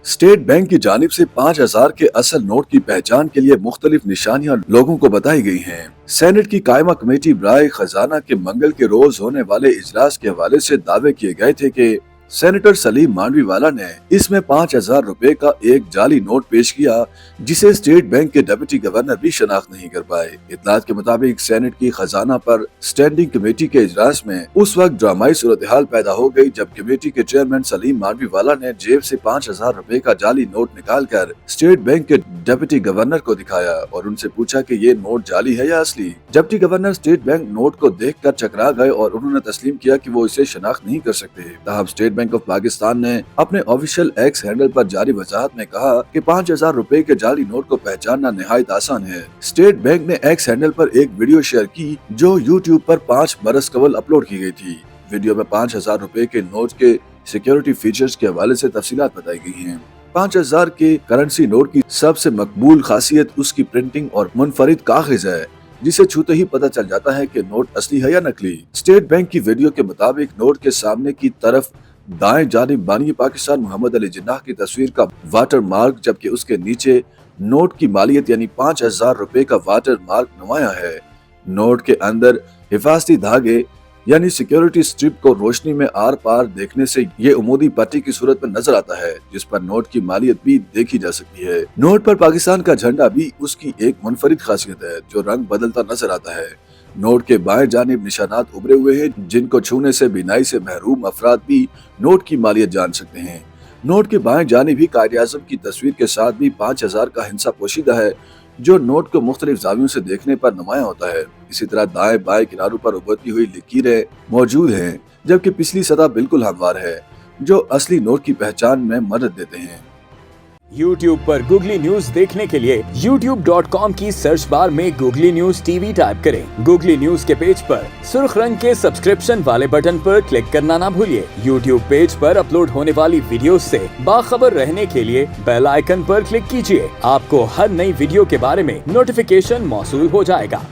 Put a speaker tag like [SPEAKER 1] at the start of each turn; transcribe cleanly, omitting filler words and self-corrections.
[SPEAKER 1] State bank की जानिब से 5,000 के असल नोट की पहचान के लिए मुख्तलिफ निशानियां लोगों को बताई गई हैं। सेनेट की कायमा कमेटी बराए खजाना के मंगल के रोज होने वाले इजलास के हवाले से दावे किए गए थे कि सेनेटर सलीम मांडवीवाला ने इसमें 5,000 रुपए का एक जाली नोट पेश किया, जिसे स्टेट बैंक के डिप्टी गवर्नर भी शनाख्त नहीं कर पाए। इत्तलात के मुताबिक सेनेट की खजाना पर स्टैंडिंग कमेटी के इजलास में उस वक्त ड्रामाई सूरत हाल पैदा हो गई जब कमेटी के चेयरमैन सलीम मांडवीवाला ने जेब से 5,000 रुपए का जाली नोट निकाल कर स्टेट बैंक के डिप्टी गवर्नर को दिखाया और उनसे पूछा कि ये नोट जाली है या असली। Deputy governor state bank note को देखकर चकरा गए और उन्होंने तस्लीम किया कि वो इसे शनाख्त नहीं कर सकते। ताहम स्टेट बैंक ऑफ पाकिस्तान ने अपने ऑफिशियल एक्स हैंडल पर जारी वजाहत में कहा कि 5,000 रुपए के जाली नोट को पहचानना निहायत आसान है। स्टेट बैंक ने एक्स हैंडल पर एक वीडियो शेयर की जो यूट्यूब पर 5 बरस कबल अपलोड की गई थी। वीडियो में 5,000 रुपए के नोट के सिक्योरिटी फीचर्स के हवाले से तफसीलात बताई गई हैं। 5,000 के करेंसी नोट की सबसे मकबूल खासियत उसकी प्रिंटिंग और मुनफरिद कागज है, जिसे छूते ही पता चल जाता है कि नोट असली है या नकली। स्टेट बैंक की वीडियो के मुताबिक नोट के सामने की तरफ दाएं जानिब बानी पाकिस्तान मोहम्मद अली जिन्नाह की तस्वीर का वाटर मार्क, जबकि उसके नीचे नोट की मालियत यानी 5,000 रुपए का वाटर मार्क नुमाया है। नोट के अंदर हिफाजती धागे यानी सिक्योरिटी स्ट्रिप को रोशनी में आर पार देखने से ये उमूदी पट्टी की सूरत में नजर आता है, जिस पर नोट की मालियत भी देखी जा सकती है। नोट पर पाकिस्तान का झंडा भी उसकी एक मुनफरिद खासियत है जो रंग बदलता नजर आता है। नोट के बाएं जानिब निशानात उभरे हुए हैं जिनको छूने से बीनाई से महरूम अफराद भी नोट की मालियत जान सकते हैं। नोट के बाएं जानिब भी कायद-ए-आज़म की तस्वीर के साथ भी 5,000 का हिंसा पोशीदा है जो नोट को मुख्तलिफ जावियों से देखने पर नुमाया होता है। इसी तरह दाएं बाएं किनारों पर उभरती हुई लकीरें मौजूद हैं, जबकि पिछली सतह बिल्कुल हमवार है जो असली नोट की पहचान में मदद देते हैं।
[SPEAKER 2] YouTube पर गूगली न्यूज देखने के लिए youtube.com की सर्च बार में गूगली न्यूज टीवी टाइप करें। गूगली न्यूज के पेज पर सुर्ख रंग के सब्सक्रिप्शन वाले बटन पर क्लिक करना ना भूलिए। YouTube पेज पर अपलोड होने वाली वीडियोस से बाखबर रहने के लिए बेल आइकन पर क्लिक कीजिए। आपको हर नई वीडियो के बारे में नोटिफिकेशन मौसूल हो जाएगा।